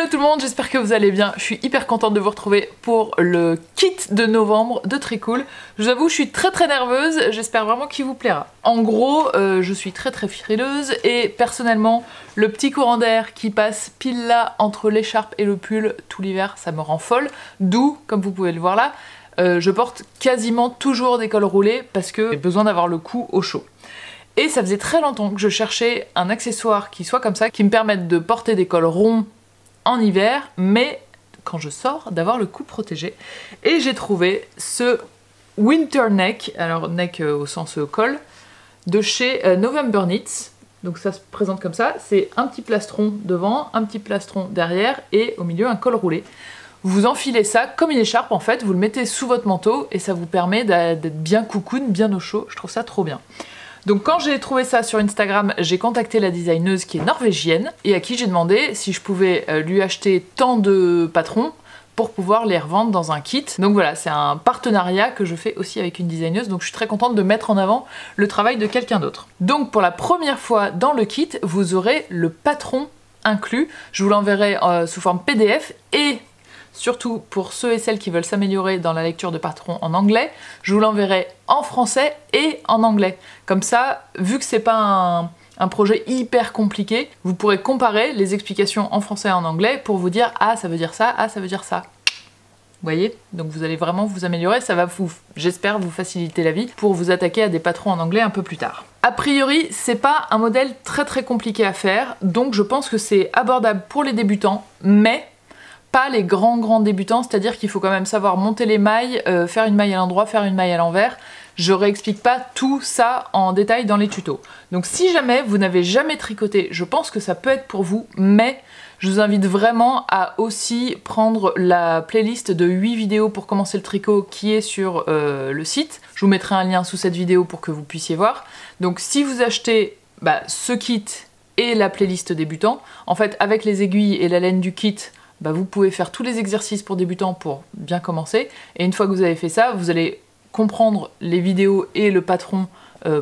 Hello tout le monde, j'espère que vous allez bien. Je suis hyper contente de vous retrouver pour le kit de novembre de Treecool. Je vous avoue, je suis très nerveuse, j'espère vraiment qu'il vous plaira. En gros, je suis très frileuse et personnellement, le petit courant d'air qui passe pile là entre l'écharpe et le pull tout l'hiver, ça me rend folle. D'où, comme vous pouvez le voir là, je porte quasiment toujours des cols roulés parce que j'ai besoin d'avoir le cou au chaud. Et ça faisait très longtemps que je cherchais un accessoire qui soit comme ça, qui me permette de porter des cols ronds en hiver, mais quand je sors, d'avoir le cou protégé. Et j'ai trouvé ce Winter Neck, alors neck au sens col, de chez November Knits. Donc ça se présente comme ça, c'est un petit plastron devant, un petit plastron derrière et au milieu un col roulé. Vous enfilez ça comme une écharpe en fait, vous le mettez sous votre manteau et ça vous permet d'être bien coucoune, bien au chaud, je trouve ça trop bien. Donc quand j'ai trouvé ça sur Instagram, j'ai contacté la designeuse qui est norvégienne et à qui j'ai demandé si je pouvais lui acheter tant de patrons pour pouvoir les revendre dans un kit. Donc voilà, c'est un partenariat que je fais aussi avec une designeuse, donc je suis très contente de mettre en avant le travail de quelqu'un d'autre. Donc pour la première fois dans le kit, vous aurez le patron inclus. Je vous l'enverrai sous forme PDF et surtout pour ceux et celles qui veulent s'améliorer dans la lecture de patron en anglais, je vous l'enverrai en français et en anglais. Comme ça, vu que c'est pas un projet hyper compliqué, vous pourrez comparer les explications en français et en anglais pour vous dire « Ah, ça veut dire ça, ah, ça veut dire ça ». Vous voyez? Donc vous allez vraiment vous améliorer, ça va vous, j'espère, vous faciliter la vie pour vous attaquer à des patrons en anglais un peu plus tard. A priori, c'est pas un modèle très compliqué à faire, donc je pense que c'est abordable pour les débutants, mais pas les grands débutants, c'est-à-dire qu'il faut quand même savoir monter les mailles, faire une maille à l'endroit, faire une maille à l'envers. Je réexplique pas tout ça en détail dans les tutos. Donc si jamais vous n'avez jamais tricoté, je pense que ça peut être pour vous, mais je vous invite vraiment à aussi prendre la playlist de 8 vidéos pour commencer le tricot qui est sur le site. Je vous mettrai un lien sous cette vidéo pour que vous puissiez voir. Donc si vous achetez ce kit et la playlist débutant, en fait avec les aiguilles et la laine du kit, vous pouvez faire tous les exercices pour débutants pour bien commencer. Et une fois que vous avez fait ça, vous allez comprendre les vidéos et le patron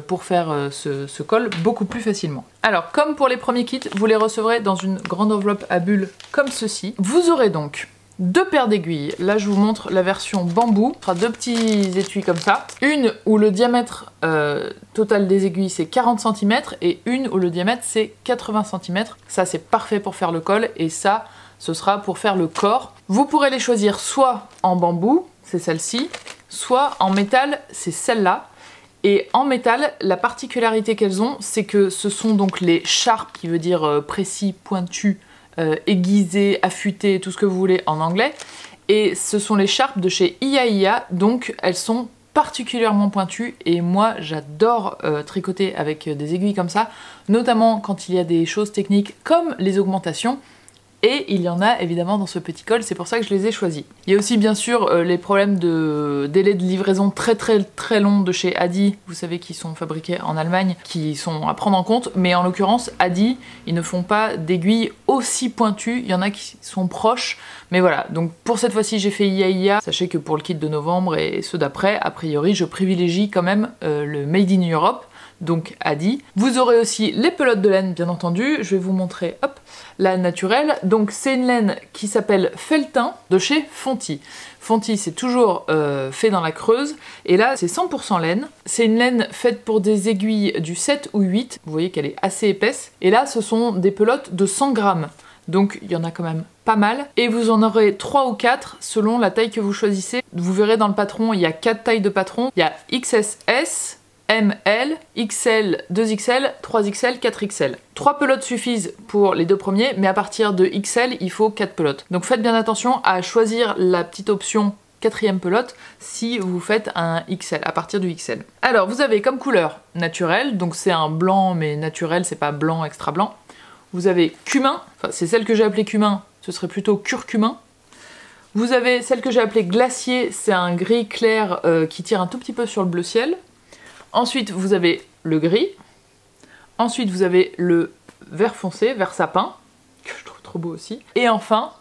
pour faire ce col beaucoup plus facilement. Alors, comme pour les premiers kits, vous les recevrez dans une grande enveloppe à bulles comme ceci. Vous aurez donc 2 paires d'aiguilles. Là, je vous montre la version bambou. Ce sera 2 petits étuis comme ça. Une où le diamètre total des aiguilles, c'est 40 cm et une où le diamètre, c'est 80 cm. Ça, c'est parfait pour faire le col et ça, ce sera pour faire le corps. Vous pourrez les choisir soit en bambou, c'est celle-ci, soit en métal, c'est celle-là. Et en métal, la particularité qu'elles ont, c'est que ce sont donc les sharp, qui veut dire précis, pointu, aiguisé, affûté, tout ce que vous voulez en anglais. Et ce sont les sharp de chez Ia, donc elles sont particulièrement pointues et moi j'adore tricoter avec des aiguilles comme ça, notamment quand il y a des choses techniques comme les augmentations. Et il y en a évidemment dans ce petit col, c'est pour ça que je les ai choisis. Il y a aussi bien sûr les problèmes de délai de livraison très longs de chez Adi, vous savez qu'ils sont fabriqués en Allemagne, qui sont à prendre en compte, mais en l'occurrence Adi, ils ne font pas d'aiguilles aussi pointues, il y en a qui sont proches, mais voilà, donc pour cette fois-ci j'ai fait Ia. Sachez que pour le kit de novembre et ceux d'après, a priori je privilégie quand même le Made in Europe, donc Adi. Vous aurez aussi les pelotes de laine bien entendu, je vais vous montrer hop, la naturelle. Donc c'est une laine qui s'appelle Feltin de chez Fonty. Fonty c'est toujours fait dans la Creuse et là c'est 100% laine. C'est une laine faite pour des aiguilles du 7 ou 8, vous voyez qu'elle est assez épaisse. Et là ce sont des pelotes de 100 grammes. Donc il y en a quand même pas mal. Et vous en aurez 3 ou 4 selon la taille que vous choisissez. Vous verrez dans le patron, il y a 4 tailles de patron. Il y a XSS, ML, XL, 2XL, 3XL, 4XL. 3 pelotes suffisent pour les 2 premiers, mais à partir de XL, il faut 4 pelotes. Donc faites bien attention à choisir la petite option 4e pelote si vous faites un XL, à partir du XL. Alors vous avez comme couleur naturelle, donc c'est un blanc mais naturel, c'est pas blanc extra blanc. Vous avez cumin, enfin c'est celle que j'ai appelée cumin, ce serait plutôt curcumin. Vous avez celle que j'ai appelée glacier, c'est un gris clair qui tire un tout petit peu sur le bleu ciel. Ensuite, vous avez le gris. Ensuite, vous avez le vert foncé, vert sapin, que je trouve trop beau aussi. Et enfin,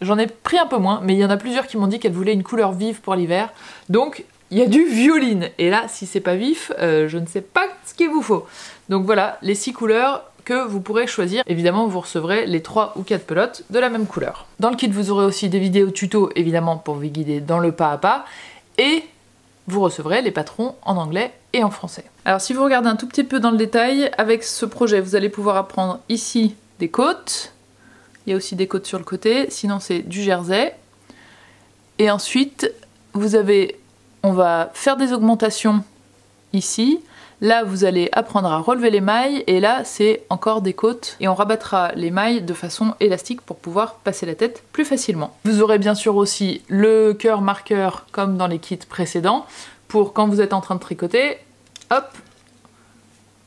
j'en ai pris un peu moins, mais il y en a plusieurs qui m'ont dit qu'elles voulaient une couleur vive pour l'hiver. Donc, il y a du violine. Et là, si c'est pas vif, je ne sais pas ce qu'il vous faut. Donc voilà, les 6 couleurs, que vous pourrez choisir. Évidemment, vous recevrez les 3 ou 4 pelotes de la même couleur. Dans le kit, vous aurez aussi des vidéos tuto, évidemment, pour vous guider dans le pas à pas, et vous recevrez les patrons en anglais et en français. Alors si vous regardez un tout petit peu dans le détail, avec ce projet, vous allez pouvoir apprendre ici des côtes. Il y a aussi des côtes sur le côté, sinon c'est du jersey. Et ensuite, on va faire des augmentations ici. Là, vous allez apprendre à relever les mailles, et là, c'est encore des côtes. Et on rabattra les mailles de façon élastique pour pouvoir passer la tête plus facilement. Vous aurez bien sûr aussi le cœur marqueur, comme dans les kits précédents, pour quand vous êtes en train de tricoter, hop,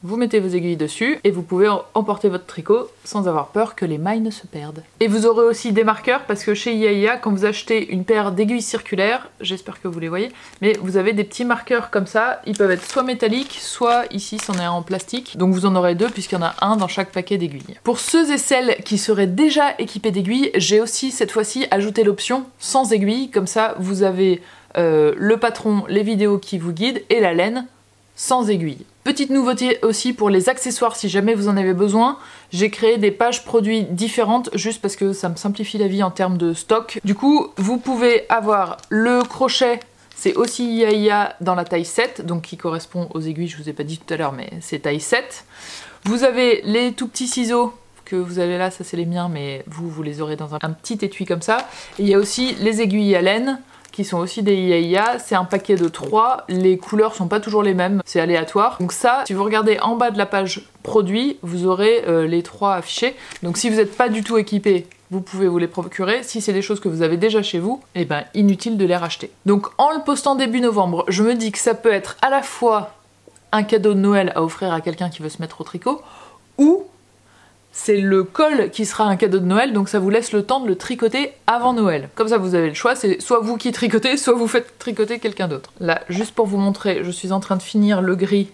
vous mettez vos aiguilles dessus et vous pouvez emporter votre tricot sans avoir peur que les mailles ne se perdent. Et vous aurez aussi des marqueurs parce que chez IAIA, quand vous achetez une paire d'aiguilles circulaires, j'espère que vous les voyez, mais vous avez des petits marqueurs comme ça, ils peuvent être soit métalliques, soit ici c'en est un en plastique, donc vous en aurez 2 puisqu'il y en a un dans chaque paquet d'aiguilles. Pour ceux et celles qui seraient déjà équipés d'aiguilles, j'ai aussi cette fois-ci ajouté l'option sans aiguilles, comme ça vous avez le patron, les vidéos qui vous guident et la laine sans aiguille. Petite nouveauté aussi pour les accessoires, si jamais vous en avez besoin, j'ai créé des pages produits différentes juste parce que ça me simplifie la vie en termes de stock. Du coup, vous pouvez avoir le crochet, c'est aussi IAIA dans la taille 7, donc qui correspond aux aiguilles, je vous ai pas dit tout à l'heure, mais c'est taille 7. Vous avez les tout petits ciseaux que vous avez là, ça c'est les miens, mais vous les aurez dans un petit étui comme ça. Et il y a aussi les aiguilles à laine, qui sont aussi des IAIA, c'est un paquet de 3, les couleurs sont pas toujours les mêmes, c'est aléatoire. Donc ça, si vous regardez en bas de la page produit, vous aurez les 3 affichés. Donc si vous n'êtes pas du tout équipé, vous pouvez vous les procurer. Si c'est des choses que vous avez déjà chez vous, eh ben inutile de les racheter. Donc en le postant début novembre, je me dis que ça peut être à la fois un cadeau de Noël à offrir à quelqu'un qui veut se mettre au tricot, ou c'est le col qui sera un cadeau de Noël, donc ça vous laisse le temps de le tricoter avant Noël. Comme ça vous avez le choix, c'est soit vous qui tricotez, soit vous faites tricoter quelqu'un d'autre. Là, juste pour vous montrer, je suis en train de finir le gris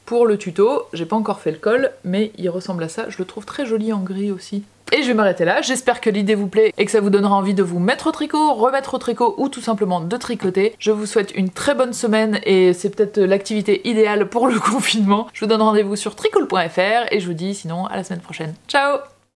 pour le tuto. J'ai pas encore fait le col, mais il ressemble à ça. Je le trouve très joli en gris aussi. Et je vais m'arrêter là, j'espère que l'idée vous plaît et que ça vous donnera envie de vous mettre au tricot, remettre au tricot ou tout simplement de tricoter. Je vous souhaite une très bonne semaine et c'est peut-être l'activité idéale pour le confinement. Je vous donne rendez-vous sur tricool.fr et je vous dis sinon à la semaine prochaine. Ciao!